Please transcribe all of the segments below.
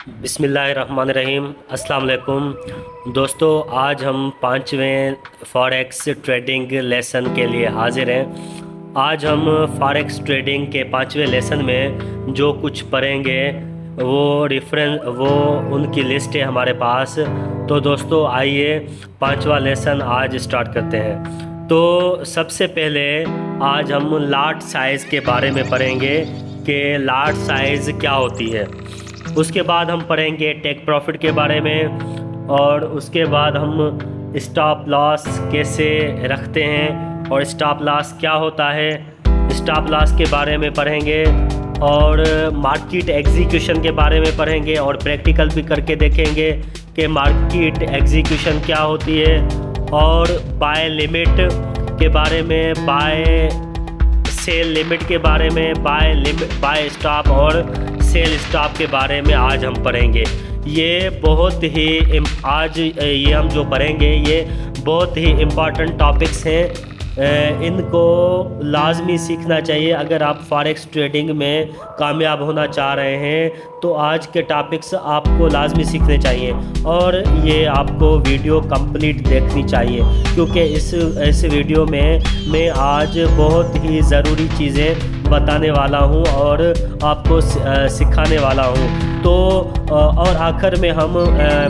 बिस्मिल्लाहिर्रहमानिर्रहीम। अस्सलाम वालेकुम दोस्तों, आज हम पाँचवें फॉरेक्स ट्रेडिंग लेसन के लिए हाजिर हैं। आज हम फॉरेक्स ट्रेडिंग के पाँचवें लेसन में जो कुछ पढ़ेंगे वो उनकी लिस्ट है हमारे पास। तो दोस्तों आइए पाँचवा लेसन आज स्टार्ट करते हैं। तो सबसे पहले आज हम लॉट साइज़ के बारे में पढ़ेंगे कि लॉट साइज़ क्या होती है। उसके बाद हम पढ़ेंगे टेक प्रॉफिट के बारे में, और उसके बाद हम स्टॉप लॉस कैसे रखते हैं और स्टॉप लॉस क्या होता है, स्टॉप लॉस के बारे में पढ़ेंगे, और मार्केट एग्जीक्यूशन के बारे में पढ़ेंगे और प्रैक्टिकल भी करके देखेंगे कि मार्केट एग्जीक्यूशन क्या होती है, और बाय लिमिट के बारे में, बाय सेल लिमिट के बारे में, बाय स्टॉप और सेल स्टॉप के बारे में आज हम पढ़ेंगे। ये बहुत ही आज ये हम जो पढ़ेंगे ये बहुत ही इम्पॉर्टेंट टॉपिक्स हैं। इनको लाजमी सीखना चाहिए अगर आप फॉरेक्स ट्रेडिंग में कामयाब होना चाह रहे हैं। तो आज के टॉपिक्स आपको लाजमी सीखने चाहिए और ये आपको वीडियो कंप्लीट देखनी चाहिए, क्योंकि इस वीडियो में मैं आज बहुत ही ज़रूरी चीज़ें बताने वाला हूँ और आपको सिखाने वाला हूँ। तो और आखिर में हम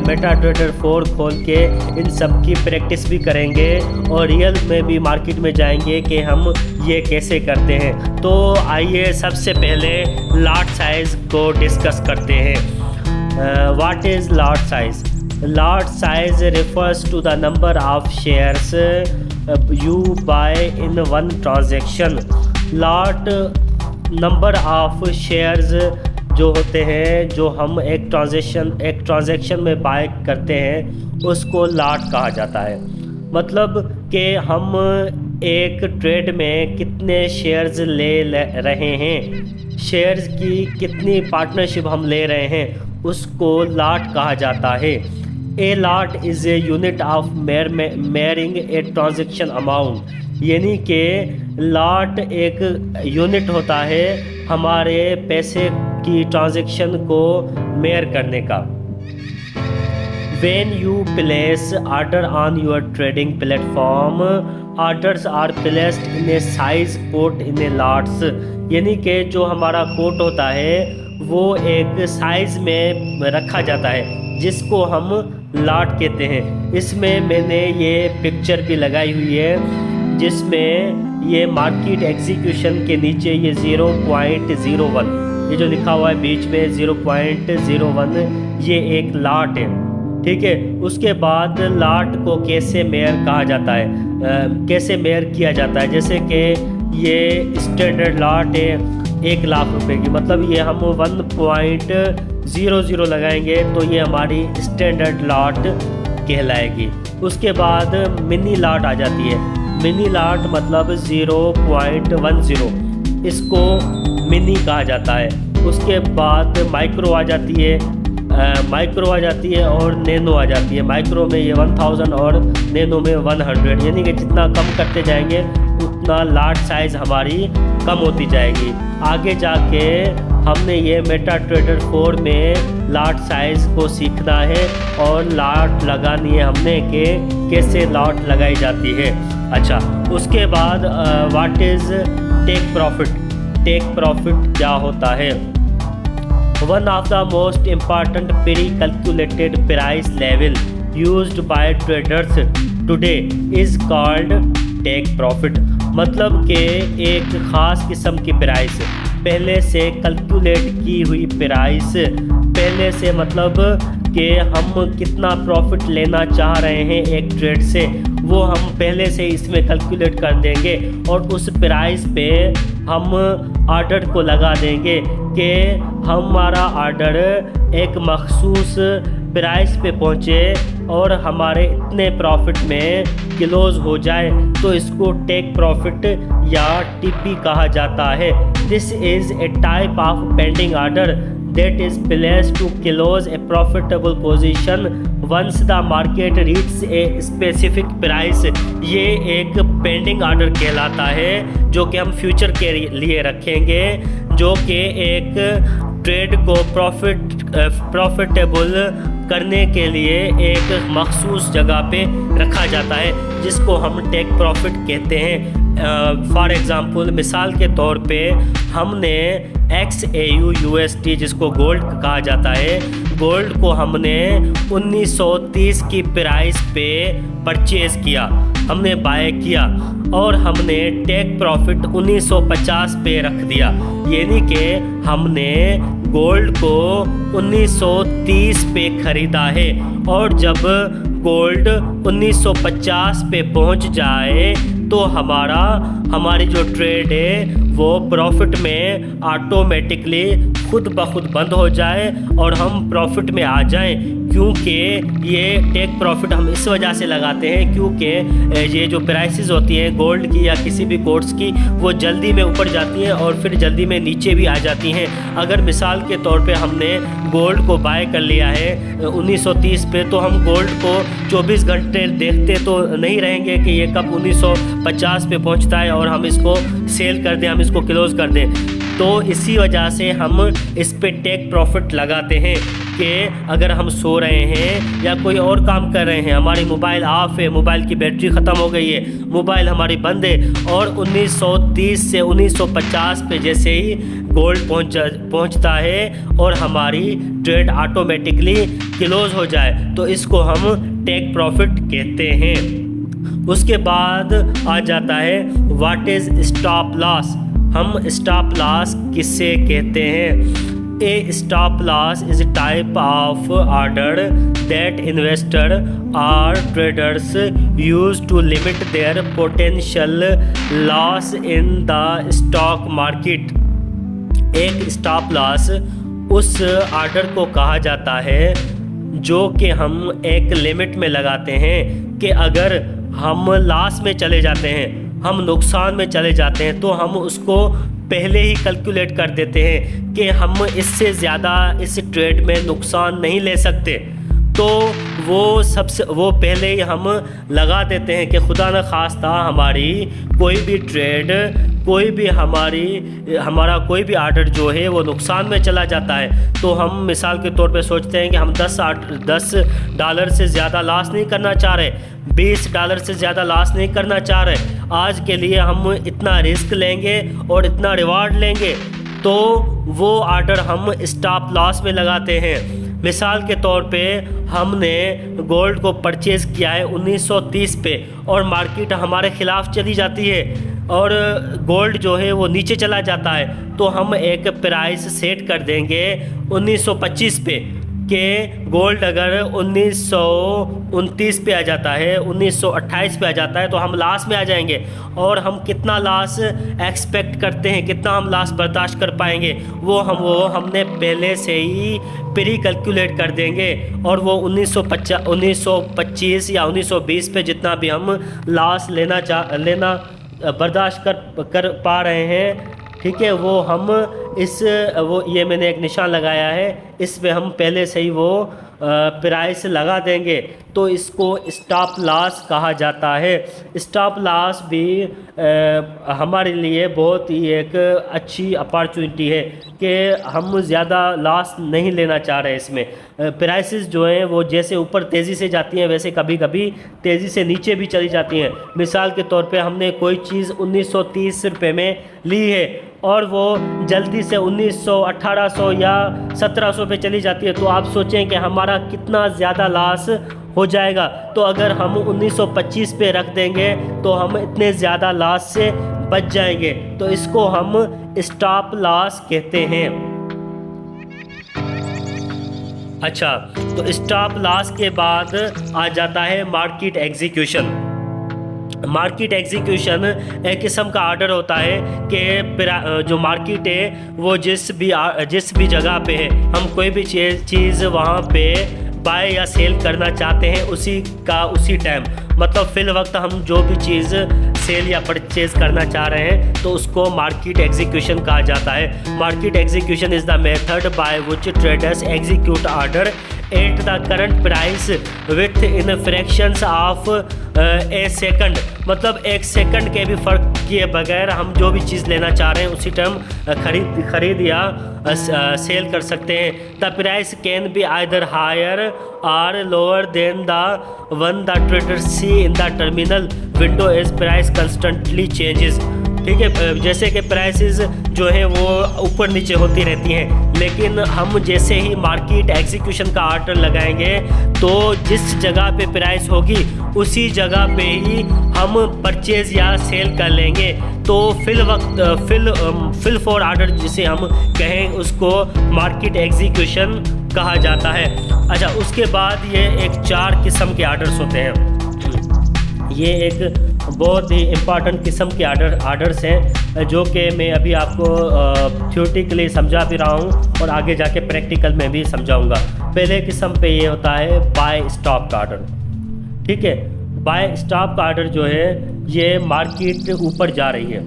मेटाट्रेडर 4 खोल के इन सब की प्रैक्टिस भी करेंगे और रियल में भी मार्केट में जाएंगे कि हम ये कैसे करते हैं। तो आइए सबसे पहले लॉट साइज़ को डिस्कस करते हैं। What is lot size? Lot size refers to the number of shares you buy in one transaction. Lot number of shares जो होते हैं, जो हम एक ट्रांजैक्शन में बाय करते हैं, उसको लॉट कहा जाता है। मतलब कि हम एक ट्रेड में कितने शेयर्स ले रहे हैं, शेयर्स की कितनी पार्टनरशिप हम ले रहे हैं, उसको लॉट कहा जाता है। A lot is a unit of मेयरिंग a transaction amount, यानी कि लॉट एक यूनिट होता है हमारे पैसे की ट्रांजेक्शन को मेयर करने का। When you place order on your trading platform, orders are placed in a size quote in a lots, यानी कि जो हमारा कोट होता है वो एक साइज़ में रखा जाता है जिसको हम लॉट कहते हैं। इसमें मैंने ये पिक्चर भी लगाई हुई है जिसमें ये मार्केट एग्जीक्यूशन के नीचे ये 0.01 ये जो लिखा हुआ है बीच में 0.01 ये एक लॉट है, ठीक है। उसके बाद लॉट को कैसे मेयर कहा जाता है, कैसे मेयर किया जाता है, जैसे कि ये स्टैंडर्ड लॉट है 1 लाख रुपए की, मतलब ये हम 1.00 लगाएंगे तो ये हमारी स्टैंडर्ड लॉट कहलाएगी। उसके बाद मिनी लॉट आ जाती है। मिनी लॉट मतलब 0.10, इसको मिनी कहा जाता है। उसके बाद माइक्रो आ जाती है, और नैनो आ जाती है। माइक्रो में ये 1000 और नैनो में 100, यानी कि जितना कम करते जाएंगे उतना लॉट साइज़ हमारी कम होती जाएगी। आगे जाके हमने ये मेटाट्रेडर 4 में लॉट साइज़ को सीखना है और लॉट लगानी है हमने कि कैसे लॉट लगाई जाती है। अच्छा, उसके बाद what is take profit? Take profit क्या होता है? One of the most important pre-calculated price level used by traders today is called take profit। मतलब कि एक ख़ास किस्म की प्राइस, पहले से कैलकुलेट की हुई प्राइस, पहले से मतलब कि हम कितना प्रॉफिट लेना चाह रहे हैं एक ट्रेड से, वो हम पहले से इसमें कैलकुलेट कर देंगे और उस प्राइस पे हम ऑर्डर को लगा देंगे कि हमारा ऑर्डर एक मखसूस प्राइस पे पहुँचे और हमारे इतने प्रॉफिट में क्लोज हो जाए, तो इसको टेक प्रॉफिट या टीपी कहा जाता है। This is a type of pending order that is placed to close a profitable position once the market reaches a specific price। ये एक पेंडिंग ऑर्डर कहलाता है जो कि हम फ्यूचर के लिए रखेंगे, जो कि एक ट्रेड को प्रॉफिटेबल करने के लिए एक मखसूस जगह पे रखा जाता है, जिसको हम टेक प्रॉफिट कहते हैं। फॉर एग्ज़ाम्पल, मिसाल के तौर पे हमने XAU जिसको गोल्ड कहा जाता है, गोल्ड को हमने 1930 की प्राइस पे परचेज़ किया, हमने बाय किया और हमने टेक प्रॉफिट 1950 पे रख दिया। यानी कि हमने गोल्ड को 1930 पे ख़रीदा है और जब गोल्ड 1950 पे पहुंच जाए तो हमारी जो ट्रेड है वो प्रॉफिट में ऑटोमेटिकली खुद ब खुद बंद हो जाए और हम प्रॉफिट में आ जाएं। क्योंकि ये टेक प्रॉफिट हम इस वजह से लगाते हैं क्योंकि ये जो प्राइसेस होती हैं गोल्ड की या किसी भी कोर्स की, वो जल्दी में ऊपर जाती हैं और फिर जल्दी में नीचे भी आ जाती हैं। अगर मिसाल के तौर पे हमने गोल्ड को बाय कर लिया है 1930 पे, तो हम गोल्ड को 24 घंटे देखते तो नहीं रहेंगे कि ये कब 1950 पे पहुंचता है और हम इसको सेल कर दें, हम इसको क्लोज़ कर दें। तो इसी वजह से हम इस पे टेक प्रॉफिट लगाते हैं कि अगर हम सो रहे हैं या कोई और काम कर रहे हैं, हमारी मोबाइल ऑफ है, मोबाइल की बैटरी ख़त्म हो गई है, मोबाइल हमारी बंद है और 1930 से 1950 पे जैसे ही गोल्ड पहुंचता है और हमारी ट्रेड ऑटोमेटिकली क्लोज हो जाए, तो इसको हम टेक प्रॉफिट कहते हैं। उसके बाद आ जाता है व्हाट इज़ स्टॉप लॉस। हम स्टॉप लॉस किससे कहते हैं? A stop loss is a type of order that investors or traders use to limit their potential loss in the stock market. एक स्टॉप लॉस उस ऑर्डर को कहा जाता है जो कि हम एक लिमिट में लगाते हैं कि अगर हम लॉस में चले जाते हैं, हम नुकसान में चले जाते हैं, तो हम उसको पहले ही कैलकुलेट कर देते हैं कि हम इससे ज़्यादा इस ट्रेड में नुकसान नहीं ले सकते। तो वो पहले ही हम लगा देते हैं कि खुदा न खास्ता हमारी कोई भी ट्रेड, कोई भी हमारा कोई भी ऑर्डर जो है वो नुकसान में चला जाता है, तो हम मिसाल के तौर पे सोचते हैं कि हम $10 से ज़्यादा लॉस नहीं करना चाह रहे, $20 से ज़्यादा लॉस नहीं करना चाह रहे। आज के लिए हम इतना रिस्क लेंगे और इतना रिवार्ड लेंगे, तो वो ऑर्डर हम स्टॉप लॉस में लगाते हैं। मिसाल के तौर पे हमने गोल्ड को परचेज़ किया है 1930 पे और मार्केट हमारे ख़िलाफ़ चली जाती है और गोल्ड जो है वो नीचे चला जाता है, तो हम एक प्राइस सेट कर देंगे 1925 पे कि गोल्ड अगर 1929 पे आ जाता है, 1928 पे आ जाता है, तो हम लॉस में आ जाएंगे और हम कितना लॉस एक्सपेक्ट करते हैं, कितना हम लॉस बर्दाश्त कर पाएंगे, वो हमने पहले से ही प्री कैलकुलेट कर देंगे और वो 1925 या 1920 पे जितना भी हम लॉस लेना बर्दाश्त कर पा रहे हैं, ठीक है, वो हम ये मैंने एक निशान लगाया है, इस पे हम पहले से ही वो प्राइस लगा देंगे, तो इसको स्टॉप लॉस कहा जाता है। स्टॉप लॉस भी हमारे लिए बहुत ही एक अच्छी अपॉर्चुनिटी है कि हम ज़्यादा लॉस नहीं लेना चाह रहे। इसमें प्राइसेस जो हैं वो जैसे ऊपर तेज़ी से जाती हैं वैसे कभी कभी तेज़ी से नीचे भी चली जाती हैं। मिसाल के तौर पे हमने कोई चीज़ 1930 रुपये में ली है और वो जल्दी से 1900, 1800 या 1700 पे चली जाती है, तो आप सोचें कि हमारा कितना ज़्यादा लॉस हो जाएगा। तो अगर हम 1925 पे रख देंगे तो हम इतने ज़्यादा लॉस से बच जाएंगे, तो इसको हम स्टॉप लॉस कहते हैं। अच्छा, तो स्टॉप लॉस के बाद आ जाता है मार्केट एग्जीक्यूशन। मार्केट एग्जीक्यूशन एक किस्म का ऑर्डर होता है कि जो मार्केट है वो जिस भी जगह पे है, हम कोई भी चीज़ वहाँ पे बाय या सेल करना चाहते हैं उसी टाइम, मतलब फिल वक्त हम जो भी चीज़ सेल या परचेज करना चाह रहे हैं तो उसको मार्केट एग्जीक्यूशन कहा जाता है। Market execution is the method by which traders execute order at the current price with in fractions of A second, मतलब एक सेकंड के भी फ़र्क किए बगैर हम जो भी चीज़ लेना चाह रहे हैं उसी टाइम खरीद या सेल कर सकते हैं। The price can be either higher or lower than the one the trader see in the terminal window as price constantly changes. ठीक है, जैसे कि प्राइसेस जो है वो ऊपर नीचे होती रहती हैं, लेकिन हम जैसे ही मार्केट एग्जीक्यूशन का ऑर्डर लगाएंगे तो जिस जगह पे प्राइस होगी उसी जगह पे ही हम परचेज या सेल कर लेंगे। तो फिल फॉर ऑर्डर जिसे हम कहें उसको मार्केट एग्जीक्यूशन कहा जाता है। अच्छा, उसके बाद ये एक 4 किस्म के ऑर्डर्स होते हैं। ये एक बहुत ही इम्पॉर्टेंट किस्म के ऑर्डर्स हैं जो कि मैं अभी आपको थ्योरेटिकली समझा भी रहा हूँ और आगे जाके प्रैक्टिकल में भी समझाऊंगा। पहले किस्म पे ये होता है बाय स्टॉप का ऑर्डर। ठीक है, बाय स्टॉप का ऑर्डर जो है ये मार्केट ऊपर जा रही है।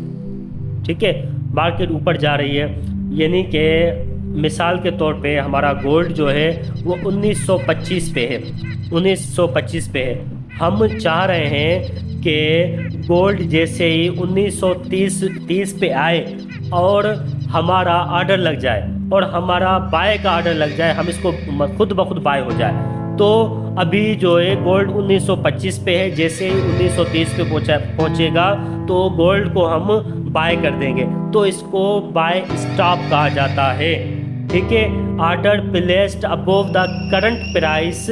ठीक है, मार्केट ऊपर जा रही है, यानी कि मिसाल के तौर पे हमारा गोल्ड जो है वो 1925 पे है, 1925 पे है। हम चाह रहे हैं कि गोल्ड जैसे ही 1930 पे आए और हमारा ऑर्डर लग जाए और हमारा बाय का ऑर्डर लग जाए, हम इसको खुद ब खुद बाय हो जाए। तो अभी जो है गोल्ड 1925 पे है, जैसे ही 1930 पे पहुंचेगा तो गोल्ड को हम बाय कर देंगे, तो इसको बाय स्टॉप कहा जाता है। ठीक है, order placed above the current price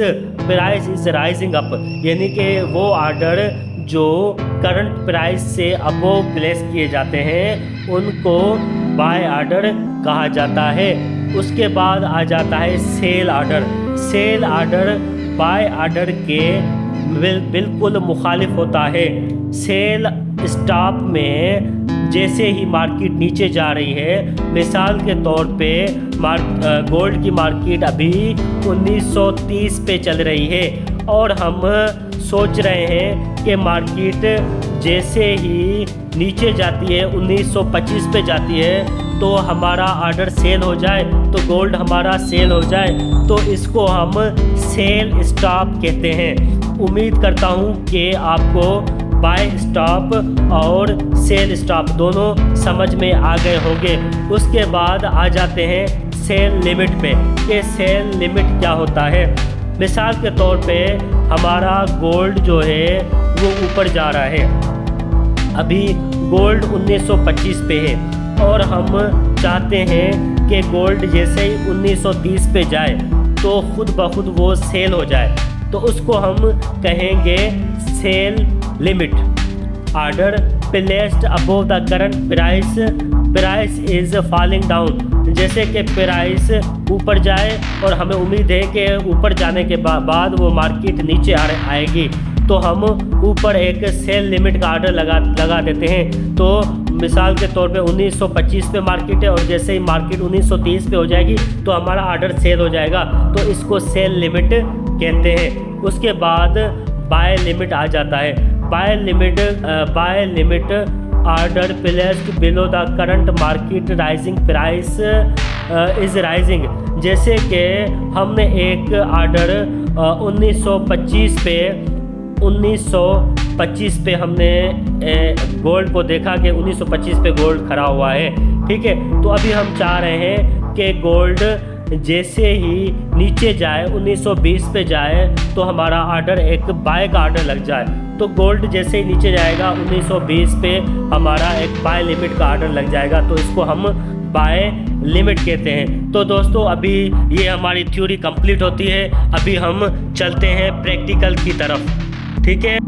is rising up, यानी कि वो ऑर्डर जो करंट प्राइस से अबोव प्लेस किए जाते हैं उनको बाय ऑर्डर कहा जाता है। उसके बाद आ जाता है sell order. Sell order buy order के बिल्कुल मुखालिफ होता है। सेल स्टॉप में जैसे ही मार्केट नीचे जा रही है, मिसाल के तौर पे गोल्ड की मार्केट अभी 1930 पे चल रही है और हम सोच रहे हैं कि मार्केट जैसे ही नीचे जाती है 1925 पे जाती है तो हमारा ऑर्डर सेल हो जाए, तो गोल्ड हमारा सेल हो जाए, तो इसको हम सेल स्टॉप कहते हैं। उम्मीद करता हूँ कि आपको बाय स्टॉप और सेल स्टॉप दोनों समझ में आ गए होंगे। उसके बाद आ जाते हैं सेल लिमिट पे कि सेल लिमिट क्या होता है। मिसाल के तौर पे हमारा गोल्ड जो है वो ऊपर जा रहा है, अभी गोल्ड 1925 पे है और हम चाहते हैं कि गोल्ड जैसे ही 1930 पे जाए तो खुद ब खुद वो सेल हो जाए, तो उसको हम कहेंगे sell limit. Order placed above the current price is falling down, जैसे कि प्राइस ऊपर जाए और हमें उम्मीद है कि ऊपर जाने के बाद वो मार्केट नीचे आएगी, तो हम ऊपर एक सेल लिमिट का ऑर्डर लगा देते हैं। तो मिसाल के तौर पे 1925 पे मार्केट है और जैसे ही मार्केट 1930 पे हो जाएगी तो हमारा ऑर्डर सेल हो जाएगा, तो इसको सेल लिमिट कहते हैं। उसके बाद बाय लिमिट आ जाता है। Buy limit order placed below the current market rising price is rising, जैसे कि हमने एक ऑर्डर 1925 पे हमने गोल्ड को देखा कि 1925 पे गोल्ड खड़ा हुआ है। ठीक है, तो अभी हम चाह रहे हैं कि गोल्ड जैसे ही नीचे जाए 1920 पे जाए तो हमारा ऑर्डर एक बाय का ऑर्डर लग जाए, तो गोल्ड जैसे ही नीचे जाएगा 1920 पे हमारा एक बाय लिमिट का ऑर्डर लग जाएगा, तो इसको हम बाय लिमिट कहते हैं। तो दोस्तों अभी ये हमारी थ्योरी कंप्लीट होती है, अभी हम चलते हैं प्रैक्टिकल की तरफ। ठीक है।